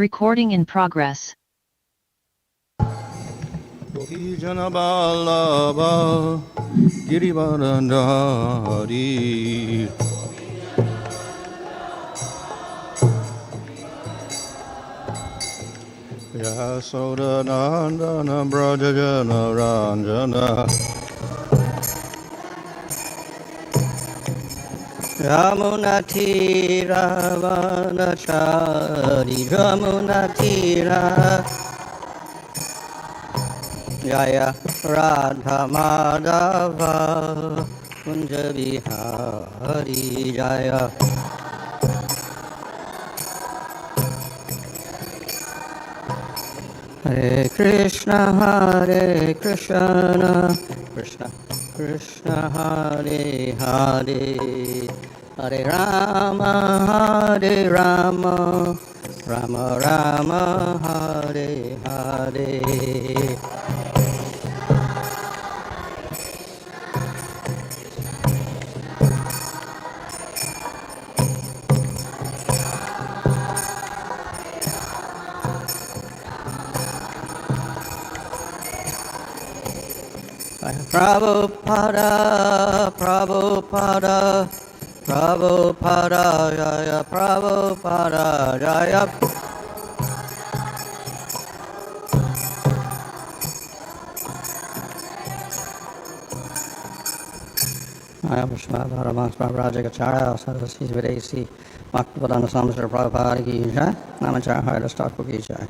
Recording in progress. Janabalaba Girivarandari Yasodanandana Brajajana Ranjana Yamunatira Vanachari Yamunatira Jaya Radha Madhava Kunja Vihari Jaya Hare Krishna Krishna Krishna Hare Hare Hare Rama Rama Rama Hare Hare Prabhupada, Prabhupada, Prabhupada, Jaya, Prabhupada, Jaya. I am Srimad Bhagavatam Rajagacharya, Saraswati Videsi, Bhaktivedanta Samsara Prabhupada Ki Jai, Namacharya Haridas Thakur Ki Jai.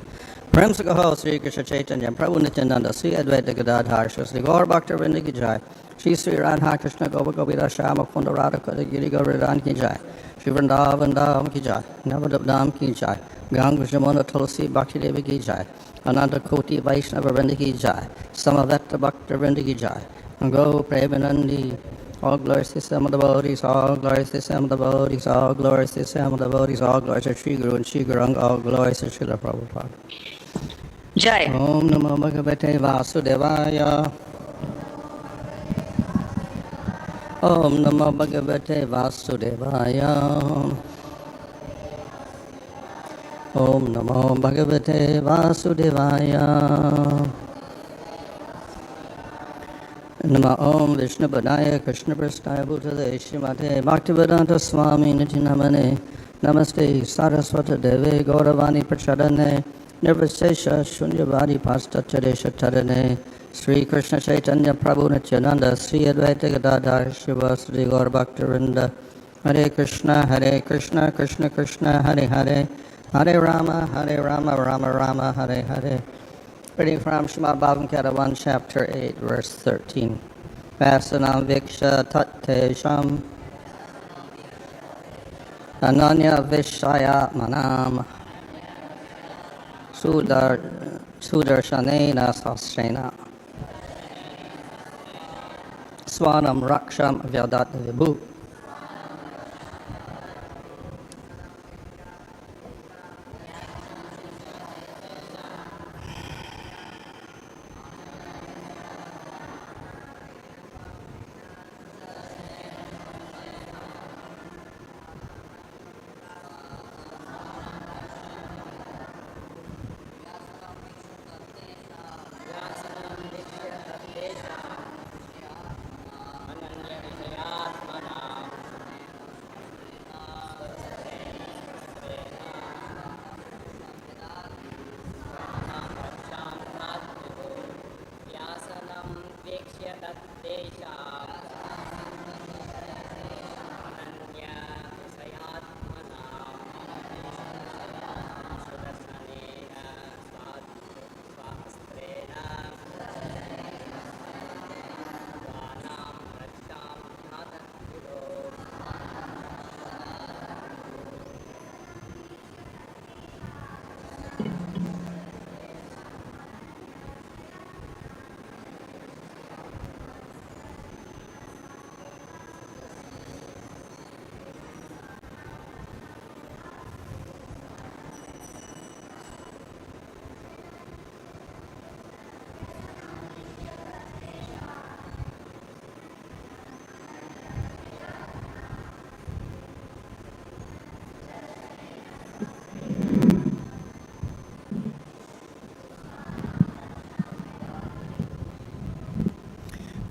Prem se kaho Sri Krishna Chaitanya Prabhu Nityananda Sri Advaita Gadadhar Shri Gaur Bhaktivinoda Ki Jai Shri Sri Radha Krishna Gopa Gopira Shama Kunda Radha Kada Giri Govardhan Ki Jai Shri Vrindavan Dham Ki Jai Navadap Dham Ki Jai Ganga Jamuna Tulsi Bhakti Devi Ki Jai Ananda Koti Vaishnava Vrinda Ki Jai Samavetta Bhakta Vrinda Ki Jai Go Premanandi. All glories to some of the bodies, all glories to some of the bodies, all glories to some of the bodies, all glories to Sri Guru and Sri Gurung, all glories to Srila Prabhupada. Jai. Om Namo Bhagavate Vasudevaya. Om Namo Bhagavate Vasudevaya. Om Namo Bhagavate Vasudevaya. Nama Om Vishnu Padaya Krishna Prasthaya Bhutale Srimate Bhaktivedanta Swami Nitinamane Namaste Saraswata Deve Gauravani Prachadane Nirvasesha Shunyavadi Pastacharya Tarane Sri Krishna Chaitanya Prabhu Nityananda Sri Advaita Gadadhar Shivasri Gaur Bhaktivinda Hare Krishna Krishna Krishna Hare Hare Hare Rama Rama Rama Hare Hare. Reading from Srimad Bhagavatam 1, chapter 8, verse 13. Vasanam Viksha Tattesham Ananya Vishaya Manam Sudarshanena Sasrena Swanam Raksham Vyadat Vibhu.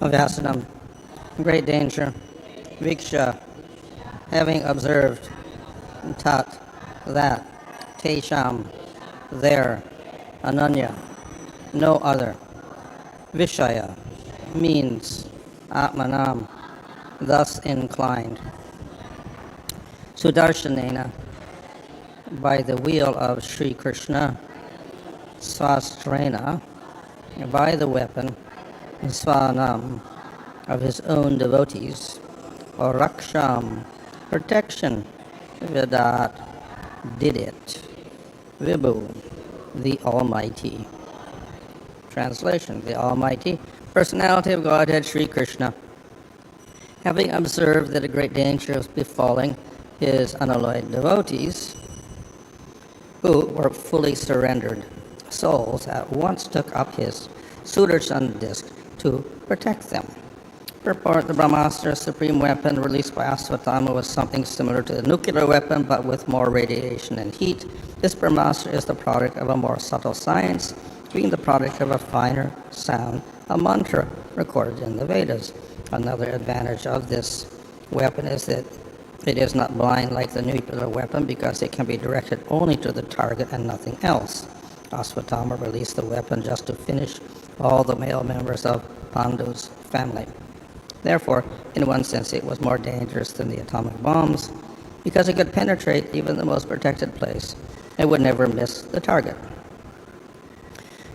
Vyasanam, great danger, Viksha, having observed, Tat, that, Tesham, there, Ananya, no other, Vishaya, means, Atmanam, thus inclined, Sudarshanena, by the wheel of Sri Krishna, Svastrena, by the weapon, Svanam, of his own devotees, or Raksham, protection, Vidat, did it, Vibhu, the Almighty. Translation, the Almighty, personality of Godhead Sri Krishna, having observed that a great danger was befalling his unalloyed devotees, who were fully surrendered souls, at once took up his Sudarshan disc to protect them. Purport: the Brahmastra, supreme weapon released by Asvatthama, was something similar to the nuclear weapon, but with more radiation and heat. This Brahmastra is the product of a more subtle science, being the product of a finer sound, a mantra recorded in the Vedas. Another advantage of this weapon is that it is not blind like the nuclear weapon, because it can be directed only to the target and nothing else. Asvatthama released the weapon just to finish all the male members of Pandu's family. Therefore, in one sense, it was more dangerous than the atomic bombs, because it could penetrate even the most protected place and would never miss the target.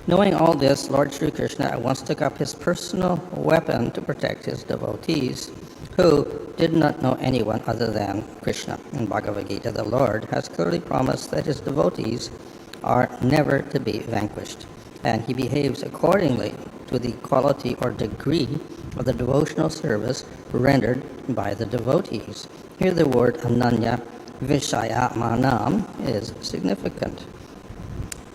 Knowing all this, Lord Sri Krishna at once took up his personal weapon to protect his devotees, who did not know anyone other than Krishna. In Bhagavad Gita, the Lord has clearly promised that his devotees are never to be vanquished, and he behaves accordingly to the quality or degree of the devotional service rendered by the devotees. Here the word Ananya Vishayatmanam is significant.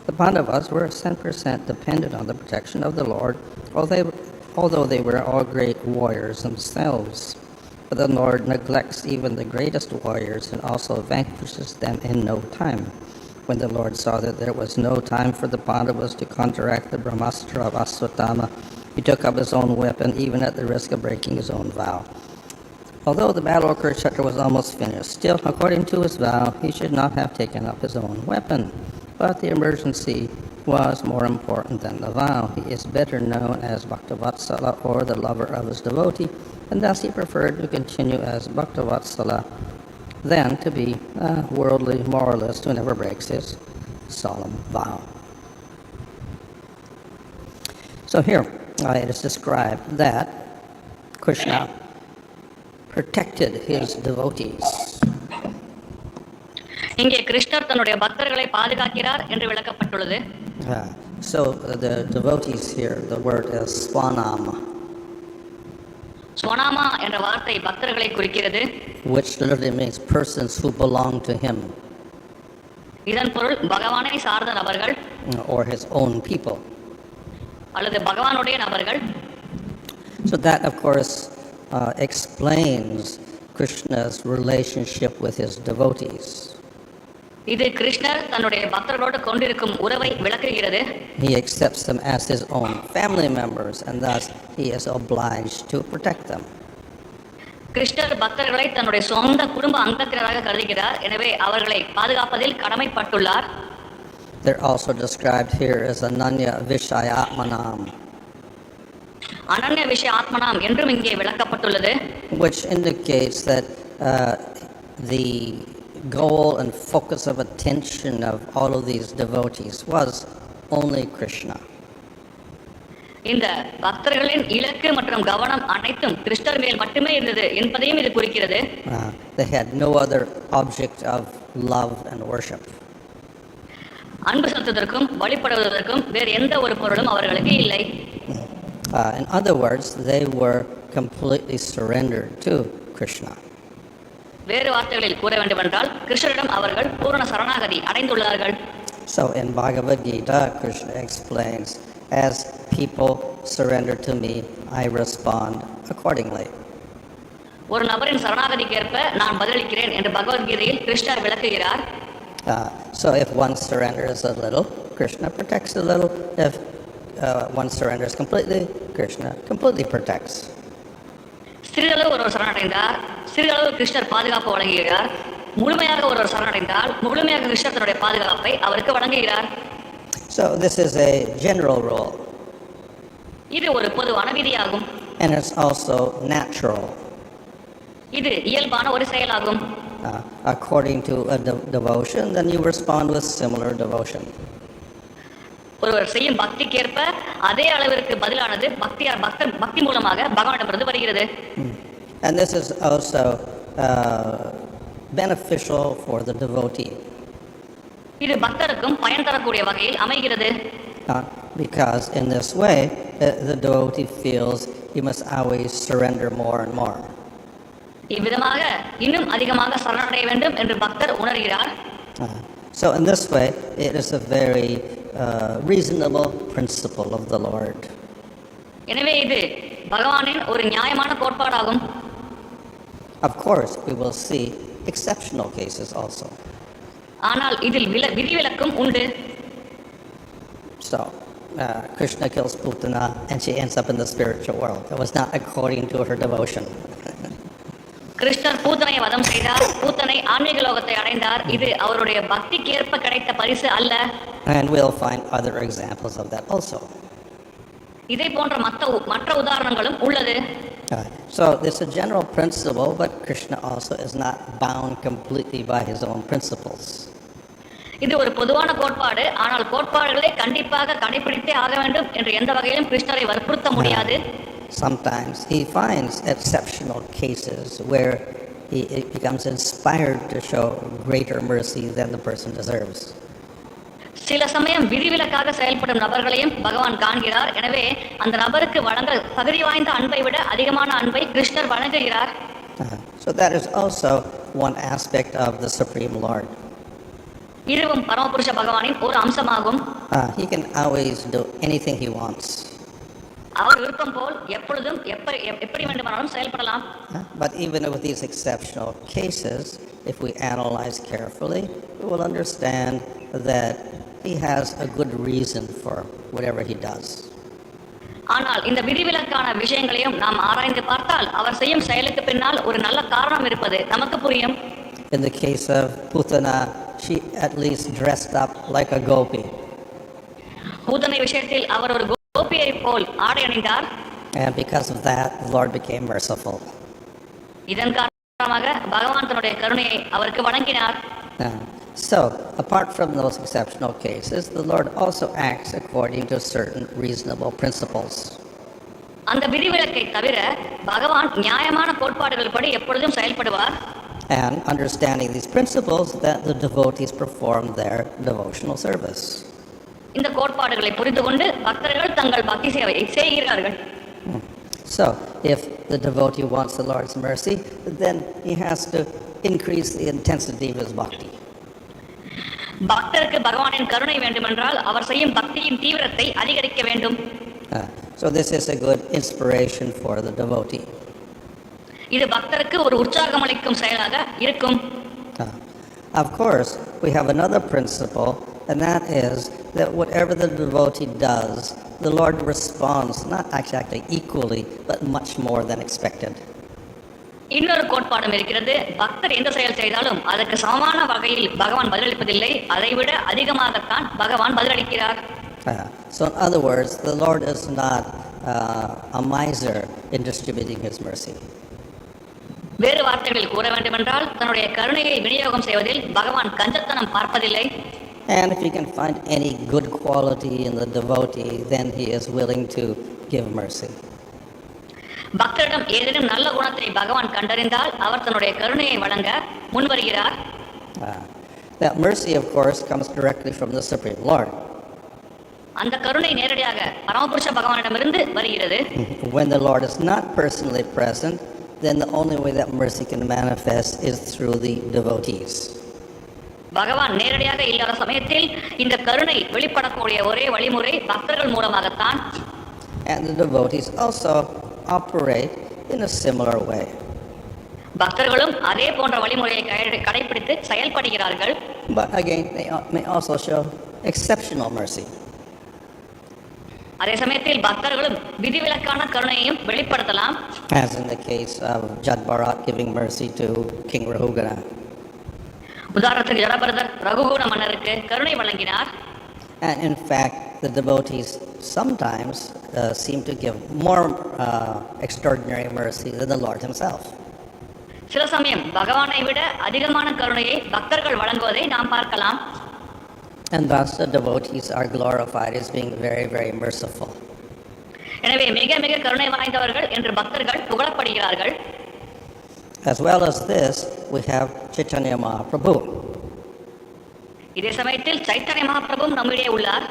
The Pandavas were 10% dependent on the protection of the Lord, although they were all great warriors themselves. But the Lord neglects even the greatest warriors and also vanquishes them in no time. When the Lord saw that there was no time for the Pandavas to counteract the Brahmastra of Asvatthama, he took up his own weapon, even at the risk of breaking his own vow. Although the battle of Kurukshetra was almost finished, still, according to his vow, he should not have taken up his own weapon. But the emergency was more important than the vow. He is better known as Bhaktavatsala, or the lover of his devotee, and thus he preferred to continue as Bhaktavatsala than to be a worldly moralist who never breaks his solemn vow. So here it is described that Krishna protected his devotees. இங்கே கிருஷ்ணர் தன்னுடைய பக்தர்களை பாதுகாக்கிறார் என்று விளக்கப்பட்டுள்ளது. So the devotees here, the word is swanam. ஸ்வனாமா என்ற வார்த்தை பக்தர்களை குறிக்கிறது, which literally means persons who belong to him, இதன் பொருள் பகவானை சார்ந்த நபர்கள் or his own people. அல்லது பகவானுடைய நபர்கள். So that, of course, explains Krishna's relationship with his devotees. இது கிருஷ்ணர் தன்னுடைய பக்தர்களோடு கொண்டிருக்கும் உறவை விளக்குகிறது. He accepts them as his own family members, and thus he is obliged to protect them. கிருஷ்ணர் பக்தர்களை தன்னுடைய சொந்த குடும்ப அங்கத்தினராக கருதுகிறார், எனவே அவர்களை பாதுகாப்பதில் கடமைப்பட்டுள்ளார். They're also described here as Ananya Vishayatmanam, அனன்ய விஷய ஆத்மனாம் என்றும் இங்கே விளக்கப்பட்டுள்ளது, which indicates that the goal and focus of attention of all of these devotees was only Krishna. இந்த பக்தர்களின் இலக்கு மற்றும் கவனம் அனைத்தும் கிருஷ்ணர் மேல் மட்டுமே இருந்தது என்பதையும் இது குறிக்கிறது. They had no other object of love and worship. அன்பு செலுத்துவதற்கும் வழிபடுவதற்கும் வேறு எந்த ஒரு பொருளும் அவர்களுக்கு இல்லை. In other words, they were completely surrendered to Krishna. வேறு வார்த்தைகளில் கூற வேண்டுமென்றால் கிருஷ்ணரிடம் அவர்கள் பூரண சரணாகதி அடைந்துள்ளார்கள். So in Bhagavad Gita, Krishna explains, as people surrender to me, I respond accordingly. ஒரு நபரின் சரணாகதிக்கேற்ப நான் பதிலளிக்கிறேன் என்று பகவத்கீதையில் கிருஷ்ணர் விளக்குகிறார். So if one surrenders a little, Krishna protects a little. If one surrenders completely, Krishna completely protects. சிறிதளவு ஒருவர் சரணடைந்தார், சிறிதளவு கிருஷ்ணர் பாதுகாப்பு வழங்குகிறார். முழுமையாக ஒருவர் சரணடைந்தால் முழுமையாக கிருஷ்ணர் தன்னுடைய பாதுகாப்பை அவருக்கு வழங்குகிறார். So this is a general rule. இது ஒரு பொதுவான விதியாகும். And it's also natural. இது இயல்பான ஒரு செயலாகும். According to a devotion, then you respond with similar devotion. ஒருவர் செய்யும் பக்திக்கேற்ப அதே அளவிற்கு பதிலானது பக்தி மூலமாக பகவானிடமிருந்து வருகிறது. And this is also beneficial for the devotee. இது பக்தருக்கும் பயன் தரக்கூடிய வகையில் அமைகிறது. Because in this way, the devotee feels he must always surrender more and more. இவ்விதமாக இன்னும் அதிகமாக சரணடைய வேண்டும் என்று பக்தர் உணர்கிறார். So in this way, it is a very reasonable principle of the Lord. எனவே இது பகவானின் ஒரு நியாயமான கோட்பாடாகும். Of course, we will see exceptional cases also. ஆனால் இதில் விதிவிலக்கும் உண்டு. So, Krishna kills Putana and she ends up in the spiritual world. It was not according to her devotion. கிருஷ்ணர் பூத்தனை வதம் செய்தார், பூத்தனை ஆன்மீக லோகத்தை அடைந்தார். இது அவருடைய பக்திக்கேற்ப கிடைத்த பரிசு அல்ல. And we'll find other examples of that also. இதை போன்ற மற்ற உதாரணங்களும் உள்ளது. So this is a general principle, but Krishna also is not bound completely by his own principles. இது ஒரு பொதுவான கோட்பாடு, ஆனால் கோட்பாடுகளை கண்டிப்பாக கடைபிடித்தே ஆக வேண்டும் என்று எந்த வகையிலும் கிருஷ்ணரை வற்புறுத்த முடியாது. Sometimes he finds exceptional cases where he becomes inspired to show greater mercy than the person deserves. சில சமயம் விதிவிலக்காக செயல்படும் நபர்களையும் பகவான் காண்கிறார். எனவே அந்த நபருக்கு வழங்க தகுதி வாய்ந்த அன்பை விட அதிகமான அன்பை கிருஷ்ணர் வழங்குகிறார். So that is also one aspect of the Supreme Lord. இதுவும் பரமபுருஷ பகவானின் ஒரு அம்சமாகும். He can always do anything he wants. அவர் விருப்பம் போல் எப்பொழுதும் எப்படி வேண்டுமானாலும் செயல்படலாம். But even with these exceptional cases, if we analyze carefully, we will understand that he has a good reason for whatever he does. ஆனால் இந்த விதிவிலக்கான விஷயங்களையும் நாம் ஆராய்ந்து பார்த்தால் அவர் செய்யும் செயலுக்கு பின்னால் ஒரு நல்ல காரணம் இருப்பது நமக்கு புரியும். In the case of Putana, she at least dressed up like a gopi. பூதனை விஷயத்தில் அவர் ஒரு கோபியை போல் ஆடை அணிந்தார். And because of that, the Lord became merciful. இதன் காரணமாக பகவான் தன்னுடைய கருணையை அவருக்கு வழங்கினார். So, apart from those exceptional cases, the Lord also acts according to certain reasonable principles. அந்த விதிவிலக்கை தவிர பகவான் நியாயமான கோட்பாடுகள் படி எப்பொழுதும் செயல்படுவார். And understanding these principles, that the devotees perform their devotional service. இந்த கோட்பாடுகளை புரிந்து கொண்டு பக்தர்கள் தங்கள் பக்தி சேவையை செய்கிறார்கள். So, if the devotee wants the Lord's mercy, then he has to increase the intensity of his bhakti. பக்தருக்கு பகவானின் கருணை வேண்டுமென்றால் அவர் செய்யும் பக்தியின் தீவிரத்தை அதிகரிக்க வேண்டும். So this is a good inspiration for the devotee. இது பக்தருக்கு ஒரு உற்சாகம் அளிக்கும் செயலாக இருக்கும். Of course, we have another principle, and that is that whatever the devotee does, the Lord responds not exactly equally, but much more than expected. இன்னொரு கோட்பாடும் இருக்கிறது. பக்தர் எந்த செயல் செய்தாலும் அதற்கு சமமான வகையில் பகவான் பதிலளிப்பதில்லை, அதைவிட அதிகமாகத்தான் பகவான் பதிலளிக்கிறார். So in other words, the Lord is not a miser in distributing his mercy. வேறு வார்த்தைகளில் கூற வேண்டுமென்றால் தன்னுடைய கருணையை விநியோகம் செய்வதில் பகவான் கஞ்சத்தனம் பார்ப்பதில்லை. And if he can find any good quality in the devotee, then he is willing to give mercy. பக்தரிடம் ஏதேனும் நல்ல குணத்தை பகவான் கண்டறிந்தால் அவர் தன்னுடைய கருணையை வழங்க முன்வருகிறார். That mercy, of course, comes directly from the Supreme Lord. அந்த கருணை நேரடியாக பரமபுருஷ பகவானிடமிருந்து வருகிறது. When the Lord is not personally present, then the only way that mercy can manifest is through the devotees. பகவான் நேரடியாக இல்லாத சமயத்தில் இந்த கருணை வெளிப்படக்கூடிய ஒரே வழிமுறை பக்தர்கள் மூலமாகத்தான். And the devotees also operate in a similar way. பக்தர்களும் அதே போன்ற வழிமுறையை கடைபிடித்து செயல்படுகிறார்கள். But again, they may also show exceptional mercy. அதே சமயத்தில் பக்தர்களும் விதிவிலக்கான கருணையையும் வெளிப்படுத்தலாம். as in the case of Jad Bharat giving mercy to King Rahugana. உதாரணத்துக்கு ஜடபரதர் ரகுகுண மன்னருக்கு கருணை வழங்கினார். And in fact, the devotees sometimes seem to give more extraordinary mercy than the Lord himself. சில சமயம் பகவானை விட அதிகமான கருணையை பக்தர்கள் வழங்குவதை நாம் பார்க்கலாம். And thus the devotees are glorified as being very, very merciful. எனவே மிக மிக கருணை வாய்ந்தவர்கள் என்று பக்தர்கள் புகழப்படுகிறார்கள். As well as this, we have Chaitanya Mahaprabhu. இதே சமயத்தில் சைத்தன்ய மகாபிரபுவும் நம்மிடையே உள்ளார்.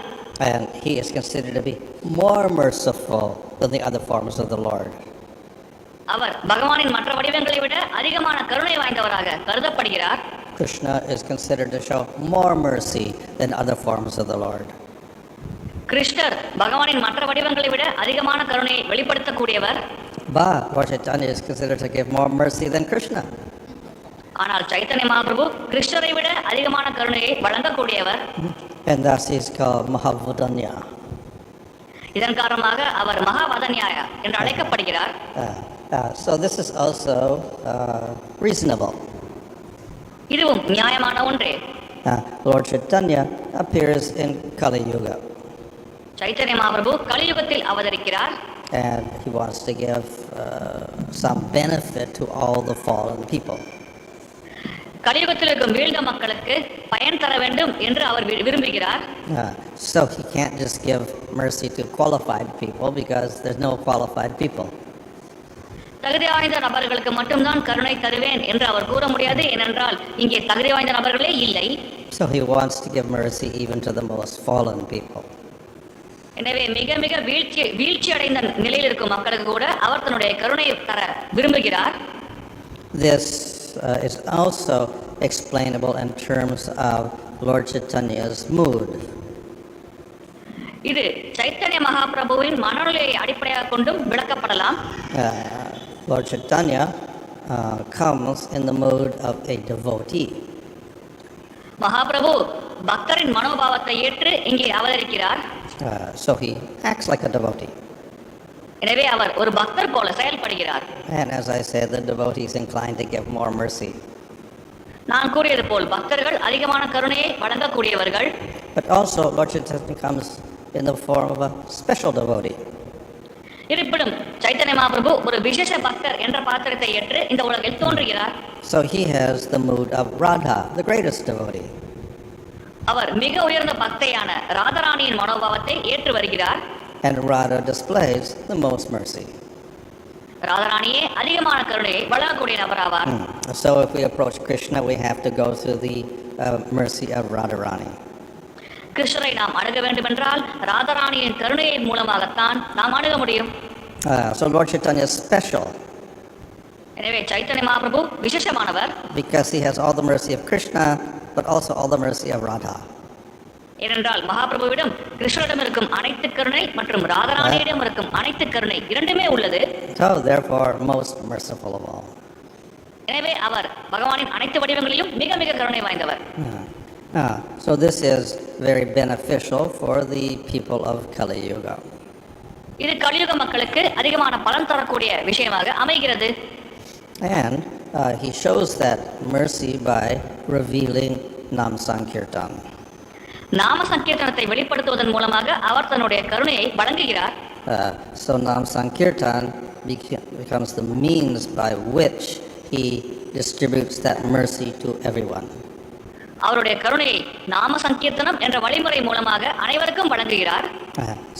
And he is considered to be more merciful than the other forms of the Lord. அவர் பகவானின் மற்ற வடிவங்களை விட அதிகமான கருணை வாய்ந்தவராக கருதப்படுகிறார். Krishna is considered to show more mercy than other forms of the Lord. கிருஷ்ணர் பகவானின் மற்ற வடிவங்களை விட அதிகமான கருணையை வெளிப்படுத்தக்கூடியவர். But Lord Chaitanya is considered to give more mercy than Krishna. ஆனால் சைத்தன்ய மகாபிரபு கிருஷ்ணரை விட அதிகமான கருணையை வழங்கக்கூடியவர். And thus he is called Mahavadanya. இதன் காரணமாக அவர் மகாவதன்யாய என்று அழைக்கப்படுகிறார். So this is also reasonable. இதுவும் நியாயமான ஒன்றே. Lord Chaitanya appears in Kali Yuga. Chaitanya Mahaprabhu கலியுகத்தில் அவதரிக்கிறார். And he wants to give some benefit to all the fallen people. கலியுகத்தில் இருக்கும் வீழ்ந்த மக்களுக்கு பயன் தர வேண்டும் என்று அவர் விரும்புகிறார். So he can't just give mercy to qualified people because there's no qualified people. தகுதி வாய்ந்த நபர்களுக்கு மட்டும்தான் கருணை தருவேன் என்று அவர் கூற முடியாது. ஏனென்றால் இங்கே தகுதி வாய்ந்த நபர்களே இல்லை. So he wants to give mercy even to the most fallen people. எனவே மிக மிக வீழ்ச்சி அடைந்த நிலையில் இருக்கும் மக்களுக்கு கூட அவர் தன்னுடைய கருணையை தர விரும்புகிறார். This is also explainable in terms of Lord Chaitanya's mood. இது சைத்தன்ய மகாபிரபுவின் மனநிலையை அடிப்படையாக கொண்டும் விளக்கப்படலாம். Lord Chaitanya comes in the mood of a devotee. Mahaprabhu பக்தரின் மனோபாவத்தை ஏற்று இங்கே அவதரிக்கிறார். So he acts like a devotee. எனவே அவர் ஒரு பக்தர் போல செயல்படுகிறார். And as I said, the devotee is inclined to give more mercy. நான் கூறியது போல் பக்தர்கள் அதிகமான கருணையை வழங்கக்கூடியவர்கள். But also Lord Chaitanya comes in the form of a special devotee. இருப்பினும் சைத்தன்ய மகாபிரபு ஒரு விசேஷ பக்தர் என்ற பாத்திரத்தை ஏற்று இந்த உலகில் தோன்றுகிறார். So he has the mood of Radha, the greatest devotee. அவர் மிக உயர்ந்த பக்தையான ராதாராணியின் மனோபாவத்தை ஏற்று வருகிறார். And Radha displays the most mercy. ராதாராணியே அதிகமான கருணையை வழங்கக்கூடிய நபராவார். So if we approach Krishna, we have to go through the mercy of Radharani. கிருஷ்ணரை நாம் அணுக வேண்டும் என்றால் ராதாராணியின் கருணையின் மூலமாகத்தான் நாம் அணுக முடியும். So Lord Chaitanya is special. எனவே Chaitanya Mahaprabhu விசேஷமானவர். Because he has all the mercy of Krishna, but also all the mercy of Radha. ஏனென்றால் மகாபிரபுவிடம் கிருஷ்ணரிடம் இருக்கும் அனைத்து கருணை மற்றும் ராதாராணியிடம் இருக்கும் அனைத்து கருணை இரண்டுமே உள்ளது. So therefore most merciful of all. எனவே அவர் பகவானின் அனைத்து வடிவங்களிலும் மிக மிக கருணை வாய்ந்தவர். So this is very beneficial for the people of Kali Yuga. இது கலியுக மக்களுக்கு அதிகமான பலன் தரக்கூடிய விஷயமாக அமைகிறது. And he shows that mercy by revealing Nam Sankirtan. நாம சங்கீர்த்தனத்தை வெளிப்படுத்துவதன் மூலமாக அவர் தன்னுடைய கருணையை வழங்குகிறார். So Nam Sankirtan becomes the means by which he distributes that mercy to everyone. அவருடைய கருணையை நாம சங்கீர்த்தனம் என்ற வழிமுறை மூலமாக அனைவருக்கும் வழங்குகிறார்.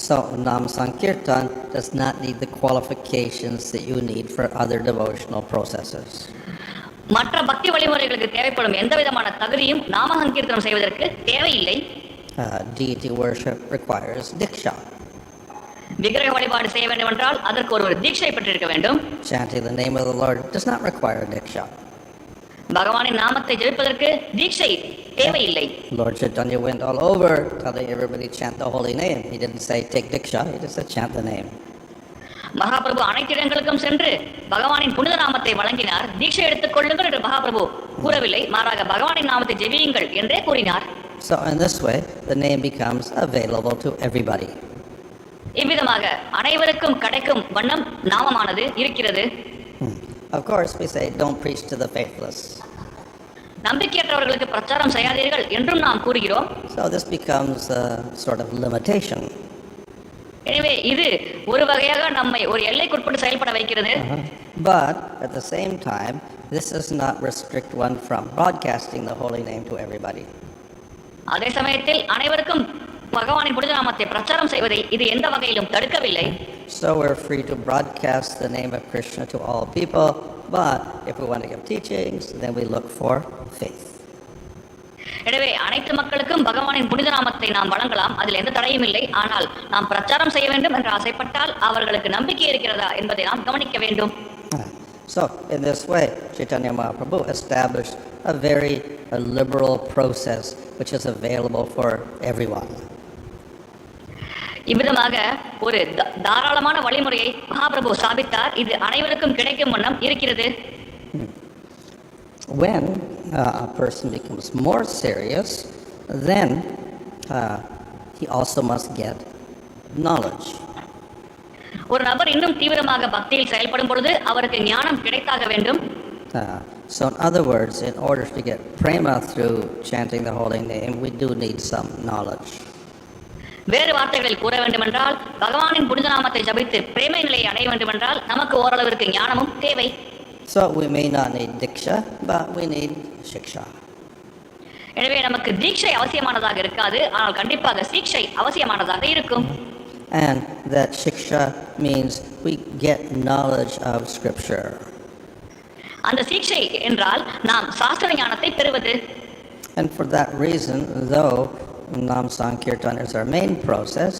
So Nam Sankirtan does not need the qualifications that you need for other devotional processes. மற்ற பக்தி வழிமுறைகளுக்கு தேவைப்படும் எந்த விதமான தகுதியும் நாம சங்கீர்த்தனம் செய்வதற்கு தேவையில்லை. Deity worship requires diksha. விக்கிரக வழிபாடு செய்ய வேண்டும் என்றால் அதற்கு ஒரு தீட்சை பெற்றிருக்க வேண்டும். Chanting the name of the Lord does not require diksha. பகவானின் நாமத்தை ஜெபிப்பதற்கு தீட்சை தேவையில்லை. Lord Chaitanya went all over telling everybody chant the holy name. He didn't say take diksha, he just said chant the name. Mahaprabhu அனைத்து இடங்களுக்கும் சென்று பகவானின் புனித நாமத்தை வழங்கினார். தீட்சை எடுத்துக் கொள்ளுங்கள் என்று மகாபிரபு கூறவில்லை, மாறாக பகவானின் நாமத்தை ஜெபியுங்கள் என்றே கூறினார். So in this way the name becomes available to everybody. இவ்விதமாக அனைவருக்கும் கிடைக்கும் வண்ணம் நாமமானது இருக்கிறது. Of course, we say, don't preach to the faithless. நம்பிக்கையற்றவர்களுக்கு பிரச்சாரம் செய்யாதீர்கள் என்றும் நாம் கூறுகிறோம். So this becomes a sort of limitation. எனவே இது ஒரு வகையாக நம்மை ஒரு எல்லைக்குட்பட்டு செயல்பட வைக்கிறது. But at the same time, this does not restrict one from broadcasting the holy name to everybody. அதே சமயத்தில் அனைவருக்கும் பகவானின் புனித நாமத்தை பிரச்சாரம் செய்வதை இது எந்த வகையிலும் தடுக்கவில்லை. So we're free to broadcast the name of Krishna to all people, but if we want to give teachings, then we look for faith. எனவே அனைத்து மக்களுக்கும் பகவானின் புனித நாமத்தை நாம் வழங்கலாம், அதில் எந்த தடையும் இல்லை. ஆனால் நாம் பிரச்சாரம் செய்ய வேண்டும் என்று ஆசைப்பட்டால் அவர்களுக்கு நம்பிக்கை இருக்கிறதா என்பதை நாம் கவனிக்க வேண்டும். So in this way, Chaitanya Mahaprabhu established a very liberal process which is available for everyone. இவ்விதமாக ஒரு தாராளமான வழிமுறையை மகாபிரபு ஸ்தாபித்தார். இது அனைவருக்கும் கிடைக்கும் வண்ணம் இருக்கிறது. When a person becomes more serious, then he also must get knowledge. ஒரு நபர் இன்னும் தீவிரமாக பக்தியில் செயல்படும் பொழுது அவருக்கு ஞானம் கிடைத்தாக வேண்டும். So in other words, in order to get prema through chanting the holy name, we do need some knowledge. வேறு வார்த்தைகளில் கூற வேண்டுமென்றால் பகவானின் புனித நாமத்தை ஜபித்து பிரேமை நிலையை அடைய வேண்டுமென்றால் நமக்கு ஓரளவிற்கு ஞானமும் தேவை. So we may not need diksha, but we need shiksha. எனவே நமக்கு தீட்சை அவசியமானதாக இருக்காது, ஆனால் கண்டிப்பாக சீக்ஷை அவசியமானதாக இருக்கும். And that shiksha means we get knowledge of scripture. அந்த சீக்ஷை என்றால் நாம் சாஸ்திர ஞானத்தை பெறுவது. And for that reason, though Nam Sankirtan is our main process,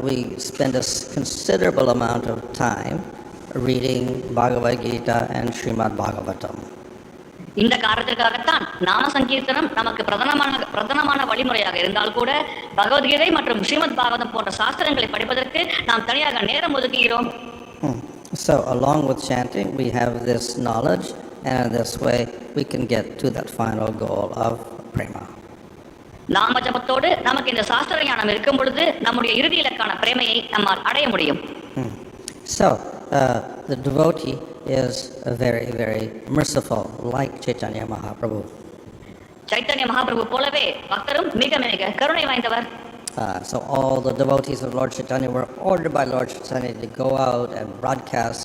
we spend a considerable amount of time reading Bhagavad Gita and Srimad Bhagavatam. இந்த காரணத்திற்காகத்தான் நாம சங்கீர்த்தனம் நமக்கு பிரதானமான வழிமுறையாக இருந்தால் கூட பகவத்கீதை மற்றும் ஸ்ரீமத் பாகவதம் போன்ற சாஸ்திரங்களை படிப்பதற்கு நாம் தனியாக நேரம் ஒதுக்குகிறோம். So along with chanting, we have this knowledge, and this way we can get to that final goal of prema. நாம ஜபத்தோடு நமக்கு இந்த சாஸ்திர ஞானம் இருக்கும் பொழுது நம்முடைய இறுதி இலக்கான பிரேமையை நம்மால் அடைய முடியும். So the devotee is very, very merciful, like Chaitanya Mahaprabhu. Chaitanya Mahaprabhu போலவே பக்தரும் மிக மிக கருணை வாய்ந்தவர். So all the devotees of Lord Chaitanya were ordered by Lord Chaitanya to go out and broadcast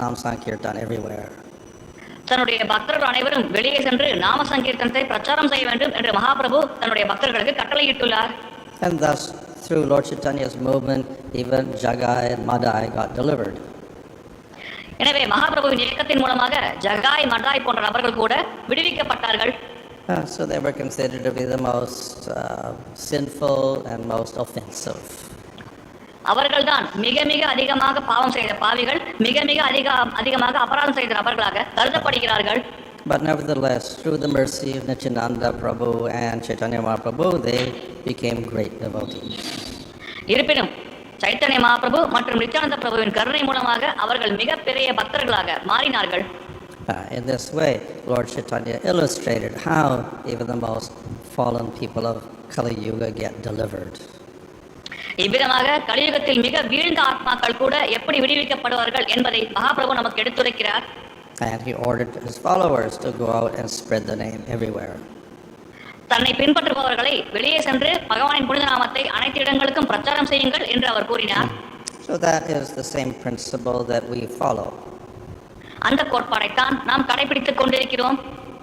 Nam Sankirtan everywhere. தன்னுடைய பக்தர்கள் அனைவரும் வெளியே சென்று நாம சங்கீர்த்தனத்தை பிரச்சாரம் செய்ய வேண்டும் என்று மகாபிரபு தன்னுடைய பக்தர்களுக்கு கட்டளையிட்டுள்ளார். And thus, through Lord Chaitanya's movement, even Jagai and Madai got delivered. எனவே மகாபிரபுவின் இயக்கத்தின் மூலமாக ஜகாய் மடாய் போன்ற நபர்கள் கூட விடுவிக்கப்பட்டார்கள். So they were considered to be the most sinful and most offensive. அவர்கள்தான் மிக மிக அதிகமாக பாவம் செய்த பாவிகள், மிக மிக அதிகமாக அபராதம் செய்த நபர்களாக கருதப்படுகிறார்கள். But nevertheless, through the mercy of Nityananda Prabhu and Chaitanya Mahaprabhu, they became great devotees. இருப்பினும் சைத்தன்ய மகாபிரபு மற்றும் நித்யானந்த பிரபுவின் கருணை மூலமாக அவர்கள் மிகப்பெரிய பக்தர்களாக மாறினார்கள். In this way, Lord Chaitanya illustrated how even the most fallen people of Kali Yuga get delivered. இவ்விதமாக கலியுகத்தில் மிக வீழ்ந்த ஆத்மாக்கள் கூட எப்படி விடுவிக்கப்படுவார்கள் என்பதை மகாபிரபு நமக்கு எடுத்துரைக்கிறார். And he ordered his followers to go out and spread the name everywhere. தன்னை பின்பற்றுபவர்களை வெளியே சென்று பகவானின் புனித நாமத்தை அனைத்து இடங்களுக்கும் பிரச்சாரம் செய்யுங்கள் என்று அவர் கூறினார். So that is the same principle that we follow. அந்த கோட்பாடைத்தான் நாம் கடைபிடித்துக் கொண்டிருக்கிறோம்.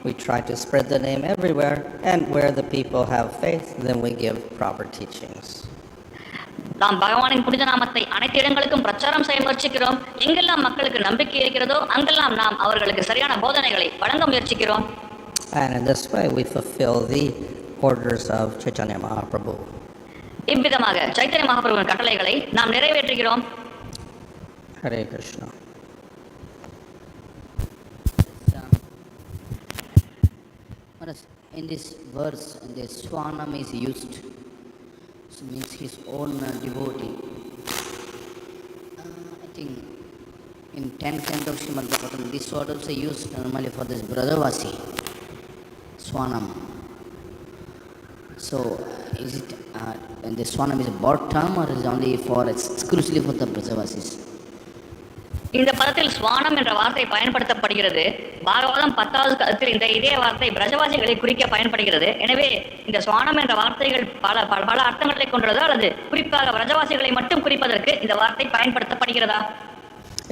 We try to spread the name everywhere, and where the people have faith, then we give proper teachings. நாம் பகவானின் புனித நாமத்தை அனைத்து இடங்களுக்கும் பிரச்சாரம் செய்ய முயற்சிக்கிறோம். எங்கெல்லாம் மக்களுக்கு நம்பிக்கை இருக்கிறதோ அங்கெல்லாம் நாம் அவர்களுக்கு சரியான போதனைகளை வழங்க முயற்சிக்கிறோம். And in this way we fulfill the orders of Chaitanya Mahaprabhu. இவ்விதமாக சைத்தன்ய மகாபிரபுவின் கட்டளைகளை நாம் நிறைவேற்றுகிறோம். Hare Krishna. In this verse, the Swanam is used, so means his own devotee. I think in 10th canto of Srimad Bhagavatam, this word also used normally for this Bradavasi, Swanam. So, is it And this Swanam is a broad term or is only for exclusively for the Brajavasis? இந்த பதத்தில் ஸ்வானம் என்ற வார்த்தை பயன்படுத்தப்படுகிறது. பாகவதம் 10வது கதத்தில் இந்த இதே வார்த்தை பிரஜவாசிகளை குறிக்க பயன்படுகிறது. எனவே இந்த ஸ்வானம் என்ற வார்த்தைகள் பல அர்த்தங்களை கொண்டுள்ளது அல்லது குறிப்பாக பிரஜவாசிகளை மட்டும் குறிப்பதற்கு இந்த வார்த்தை பயன்படுத்தப்படுகிறதா?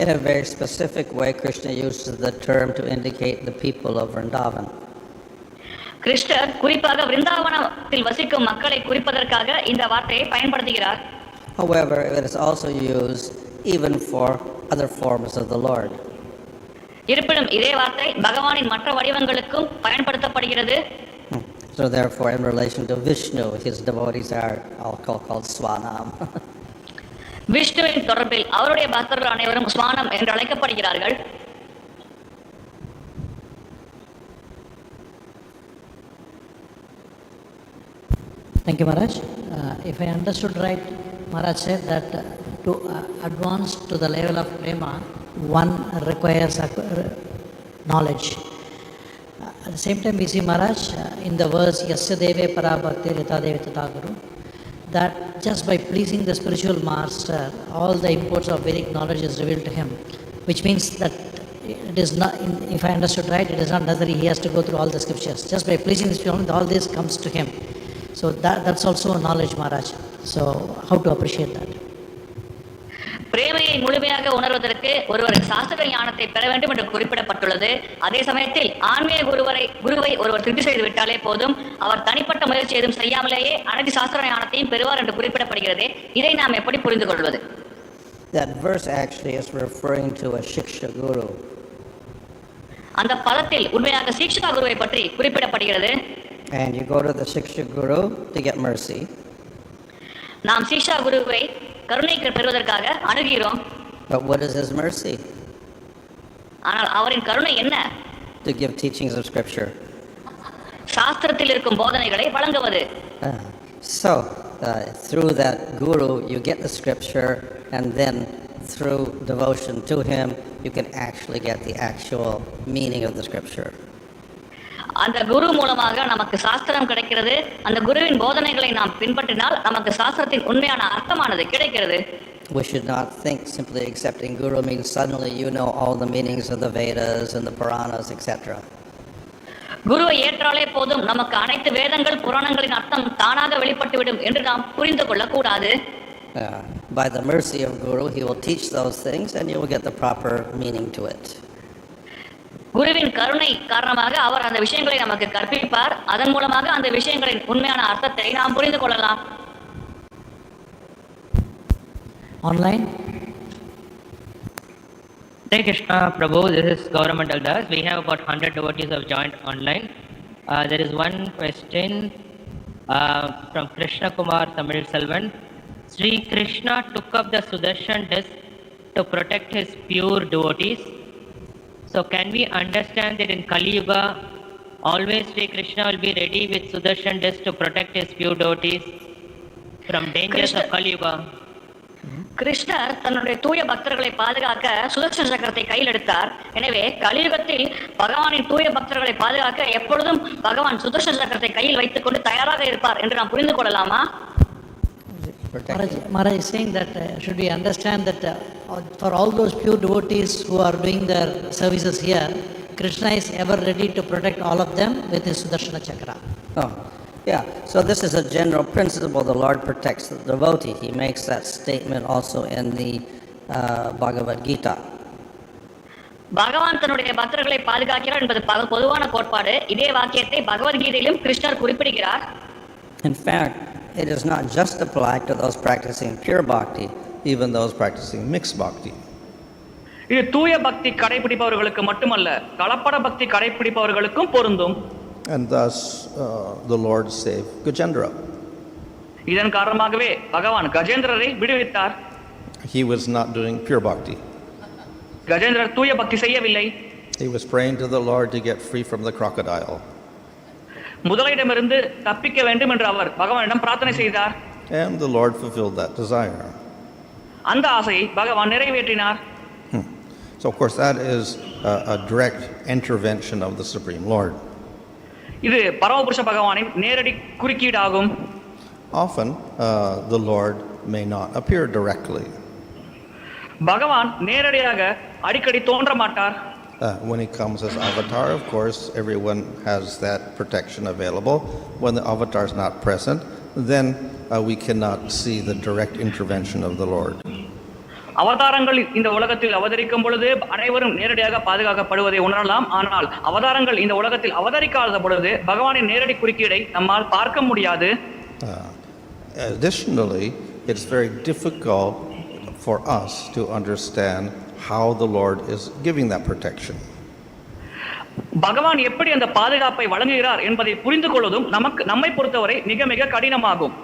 In a very specific way, Krishna uses the term to indicate the people of Vrindavan. கிருஷ்ணர் குறிப்பாக விருந்தாவனத்தில் வசிக்கும் மக்களை குறிப்பதற்காக இந்த வார்த்தையை பயன்படுத்துகிறார். However, it is also used even for other forms of the Lord. இருப்பினும் இதே வார்த்தை பகவானின் மற்ற வடிவங்களுக்கும் பயன்படுத்தப்படுகிறது. So therefore, in relation to Vishnu, his devotees are all called Swanam. விஷ்ணுவின் தொடர்பில் அவருடைய பக்தர்கள் அனைவரும் ஸ்வானம் என்று அழைக்கப்படுகிறார்கள். Thank you, Maharaj. If I understood right, Maharaj said that to advance to the level of prema, one requires knowledge. At the same time, we see Maharaj in the verse Yasya Deve Parabhakti Rita Devi Tataguru, that just by pleasing the spiritual master, all the imports of Vedic knowledge is revealed to him, which means that it is not, if I understood right, it is not necessary he has to go through all the scriptures. Just by pleasing the spiritual master, all this comes to him. So that's also a knowledge, Maharaj. So how to appreciate that? பிரேமையை முழுமையாக உணர்வதற்கு ஒருவர் சாஸ்திர ஞானத்தை பெற வேண்டும் என்று குறிப்பிடப்பட்டுள்ளது. அதே சமயத்தில் ஆன்மீக குருவை ஒருவர் திருப்தி செய்து விட்டாலே போதும், அவர் தனிப்பட்ட முயற்சி எதுவும் செய்யாமலேயே அனைத்து சாஸ்திர ஞானத்தையும் பெறுவார் என்று குறிப்பிடப்படுகிறது. இதை நாம் எப்படி புரிந்து கொள்வது? That verse actually is referring to a Shiksha Guru. அந்த பதத்தில் உண்மையாக சீக்ஷா குருவை பற்றி குறிப்பிடப்படுகிறது. And you go to the Shiksha Guru to get mercy. நாம் சீக்ஷா குருவை கருணை பெறுவதற்காக அணுகிறோம். But what is his mercy? ஆனால் அவரின் கருணை என்ன? To give teachings of scripture. சாஸ்திரத்தில் இருக்கும் போதனைகளை வழங்குவது. So through that guru you get the scripture, and then through devotion to him you can actually get the actual meaning of the scripture. அந்த குரு மூலமாக நமக்கு சாஸ்திரம் கிடைக்கிறது. அந்த குருவின் போதனைகளை நாம் பின்பற்றினால் நமக்கு சாஸ்திரத்தின் உண்மையான அர்த்தமானது கிடைக்கிறது. We should not think simply accepting guru means suddenly you know all the meanings of the Vedas and the Puranas, etc. குருவை ஏற்றாலே போதும் நமக்கு அனைத்து வேதங்கள் புராணங்களின் அர்த்தம் தானாக வெளிப்பட்டுவிடும் என்று நாம் புரிந்து கொள்ளக்கூடாது. By the mercy of guru he will teach those things and you will get the proper meaning to it. குருவின் கருணை காரணமாக அவர் அந்த விஷயங்களை நமக்கு கற்பிப்பார். அதன் மூலமாக அந்த விஷயங்களின் உண்மையான அர்த்தத்தை நாம் புரிந்து கொள்ளலாம். Online. Hare Krishna Prabhu, this is Government Elders. We have about 100 devotees have joined online. There is one question from Krishna Kumar Tamil Selvan. Sri Krishna took up the Sudarshan disc to protect his pure devotees. So can we understand that in Kali Yuga, always Sri Krishna will be ready with Sudarshan disc to protect his pure devotees from dangers of Kali Yuga? கிருஷ்ணர் தன்னுடைய தூய பக்தர்களை பாதுகாக்க சுதர்சன சக்கரத்தை கையில் எடுத்தார். எனவே கலியுகத்தில் பகவானின் தூய பக்தர்களை பாதுகாக்க எப்பொழுதும் பகவான் சுதர்சன சக்கரத்தை கையில் வைத்துக் கொண்டு தயாராக இருப்பார் என்று நாம் புரிந்து கொள்ளலாமா? Maharaj is saying that should we understand that for all those pure devotees who are doing their services here, Krishna is ever ready to protect all of them with his Sudarshana Chakra. Oh, yeah. So this is a general principle. The Lord protects the devotee. He makes that statement also in the Bhagavad Gita. பகவான் தன்னுடைய பக்தர்களை பாதுகாக்கிறார் என்பது பொதுவான கோட்பாடு. இதே வாக்கியத்தை பகவத்கீதையிலும் கிருஷ்ணர் குறிப்பிடுகிறார். In fact, it is not just applied to those practicing pure bhakti, even those practicing mixed bhakti. இது தூய பக்தி கடைபிடிப்பவர்களுக்கு மட்டுமல்ல, கலப்பட பக்தி கடைபிடிப்பவர்களுக்கும் பொருந்தும். And thus the Lord saved Gajendra. இதன் காரணமாகவே பகவான் கஜேந்திரரை விடுவித்தார். He was not doing pure bhakti. கஜேந்திரர் தூய பக்தி செய்யவில்லை. He was praying to the Lord to get free from the crocodile. முதலையிடமிருந்து தப்பிக்க வேண்டும் என்று அவர் பகவானிடம் பிரார்த்தனை செய்தார். And the Lord fulfilled that desire. அந்த ஆசையை பகவான் நிறைவேற்றினார். So of course that is a direct intervention of the Supreme Lord. இது பரமபுருஷ பகவானின் நேரடி குறுக்கீடாகும். often the Lord may not appear directly. பகவான் நேரடியாக அடிக்கடி தோன்ற மாட்டார். When he comes as avatar, of course, everyone has that protection available. When the avatar is not present, then we cannot see the direct intervention of the Lord. அவதாரங்கள் இந்த உலகத்தில் அவதரிக்கும் பொழுது அனைவரும் நேரடியாக பாதுகாக்கப்படுவதை உணரலாம். ஆனால் அவதாரங்கள் இந்த உலகத்தில் அவதரிக்காத பொழுது பகவானின் நேரடி குறுக்கீடை நம்மால் பார்க்க முடியாது. Additionally, it's very difficult for us to understand how the Lord is giving that protection. பகவான் எப்படி அந்த பாதுகாப்பை வழங்குகிறார் என்பதை புரிந்து கொள்வதும் நம்மை பொறுத்தவரை மிக மிக கடினமாகும்.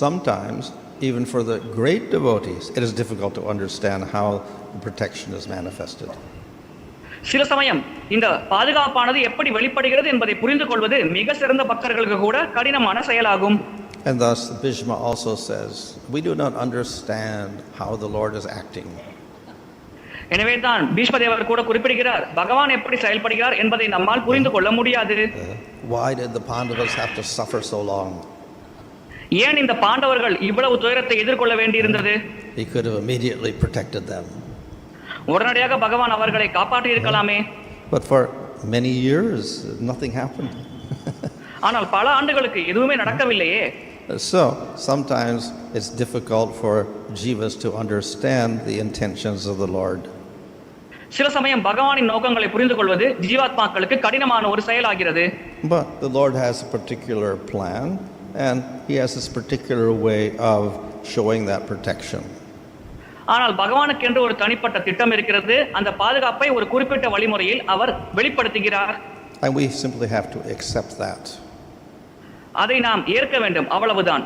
Sometimes, even for the great devotees, it is difficult to understand how the protection is manifested. சில சமயம் இந்த பாதுகாப்பானது எப்படி வெளிப்படுகிறது என்பதை புரிந்து கொள்வது மிக சிறந்த பக்தர்களுக்கு கூட கடினமான செயலாகும். And thus, Bhishma also says, we do not understand how the Lord is acting. எனவே தான் பீஷ்மதேவர் கூட குறிப்பிடுகிறார், பகவான் எப்படி செயல்படுகிறார் என்பதை நம்மால் புரிந்து கொள்ள முடியாது. Why did the Pandavas have to suffer so long? ஏன் இந்த பாண்டவர்கள் இவ்வளவு துயரத்தை எதிர்கொள்ள வேண்டியிருந்தது? He could have immediately protected them. உடனடியாக பகவான் அவர்களை காப்பாற்றி இருக்கலாமே. But for many years, nothing happened. ஆனால் பல ஆண்டுகளுக்கு எதுவுமே நடக்கவில்லையே. So, sometimes it's difficult for jivas to understand the intentions of the Lord. சில சமயம் பகவானின் நோக்கங்களை புரிந்து கொள்வது ஜீவாத்மாக்களுக்கு கடினமான ஒரு செயலாகிறது. But the Lord has a particular plan, and He has this particular way of showing that protection. ஆனால் பகவானுக்கு என்று ஒரு தனிப்பட்ட திட்டம் இருக்கிறது. அந்த பாதுகாப்பை ஒரு குறிப்பிட்ட வழிமுறையில் அவர் வெளிப்படுத்துகிறார். And we simply have to accept that. அதை நாம் ஏற்க வேண்டும், அவ்வளவுதான்.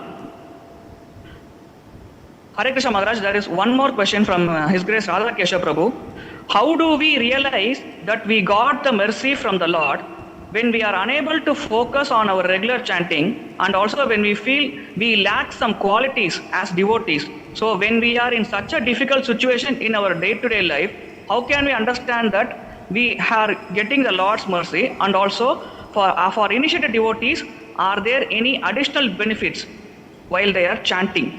Hare Krishna Maharaj, there is one more question from His Grace Radha Kesha Prabhu. How do we realize that we got the mercy from the Lord when we are unable to focus on our regular chanting, and also when we feel we lack some qualities as devotees? So when we are in such a difficult situation in our day-to-day life, how can we understand that we are getting the Lord's mercy? And also for initiated devotees, are there any additional benefits while they are chanting?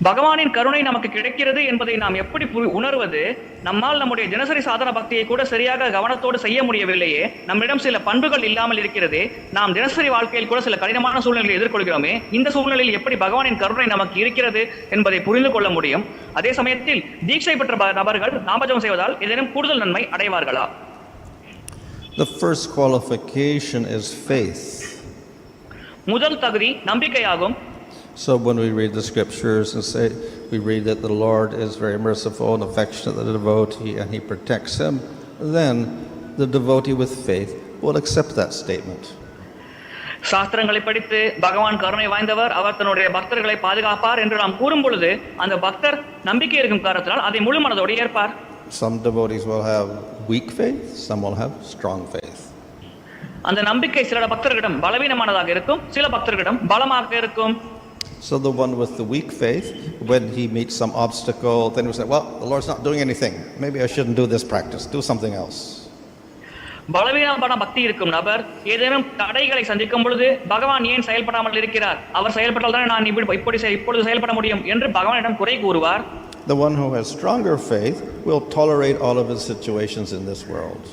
பகவானின் கருணை நமக்கு கிடைக்கிறது என்பதை நாம் எப்படி உணர்வது? நம்மால் நம்முடைய தினசரி சாதன பக்தியை கூட சரியாக கவனத்தோடு செய்ய முடியவில்லையே. நம்மிடம் சில பண்புகள் இல்லாமல் இருக்கிறது. நாம் தினசரி வாழ்க்கையில் கூட சில கடினமான சூழ்நிலைகளை எதிர்கொள்கிறோமே. இந்த சூழ்நிலையில் எப்படி பகவானின் கருணை நமக்கு இருக்கிறது என்பதை புரிந்து கொள்ள முடியும்? அதே சமயத்தில் தீட்சை பெற்ற நபர்கள் நாமஜபம் செய்வதால் ஏதேனும் கூடுதல் நன்மை அடைவார்களா? The first qualification is faith. முதல் தகுதி நம்பிக்கையாகும். So when we read the scriptures and say, we read that the Lord is very merciful and affectionate to the devotee and He protects him, then the devotee with faith will accept that statement. சாஸ்திரங்களை படித்து பகவான் கருணை வாய்ந்தவர், அவர் தன்னுடைய பக்தர்களை பாதுகாப்பார் என்று நாம் கூறும் பொழுது அந்த பக்தர் நம்பிக்கை இருக்கும் காரணத்தினால் அதை முழு மனதோடு ஏற்பார். Some devotees will have weak faith, some will have strong faith. அந்த நம்பிக்கை சில பக்தர்களிடம் பலவீனமானதாக இருக்கும், சில பக்தர்களிடம் பலமாக இருக்கும். So the one with the weak faith, when he meets some obstacle, then he will say, well, the Lord's not doing anything. Maybe I shouldn't do this practice. Do something else. பலவீனமான பக்தி இருக்கும் நபர் ஏதேனும் தடைகளை சந்திக்கும் பொழுது பகவான் ஏன் செயல்படாமல் இருக்கிறார், அவர் செயல்பட்டால் தான் நான் இப்பொழுது செயல்பட முடியும் என்று பகவானிடம் குறை கூறுவார். The one who has stronger faith will tolerate all of his situations in this world.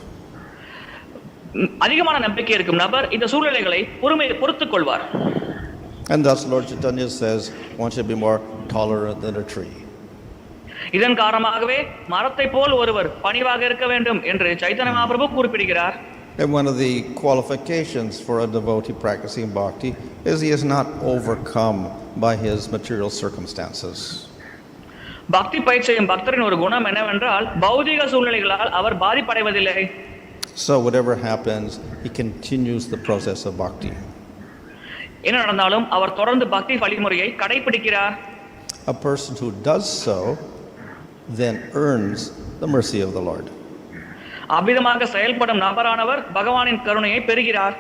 அதிகமான நம்பிக்கை இருக்கும் நபர் இந்த சூழ்நிலைகளை பொறுத்துக் கொள்வார். And thus Lord Chaitanya says, one should be more tolerant than a tree. இதன் காரணமாகவே மரத்தை போல் ஒருவர் பணிவாக இருக்க வேண்டும் என்று சைத்தன்ய மகாபிரபு குறிப்பிடுகிறார். And one of the qualifications for a devotee practicing bhakti is he is not overcome by his material circumstances. பக்தி பயிற்சி செய்யும் பக்தரின் ஒரு குணம் என்னவென்றால் பௌதிக சூழ்நிலைகளால் அவர் பாதிப்படைவதில்லை. So whatever happens, he continues the process of bhakti. என்ன நடந்தாலும் அவர் தொடர்ந்து பக்தி வழிமுறையை கடைபிடிக்கிறார். A person who does so then earns the mercy of the Lord. அபிதமாக செயல்படும் நபரானவர் பகவானின் கருணையை பெறுகிறார்.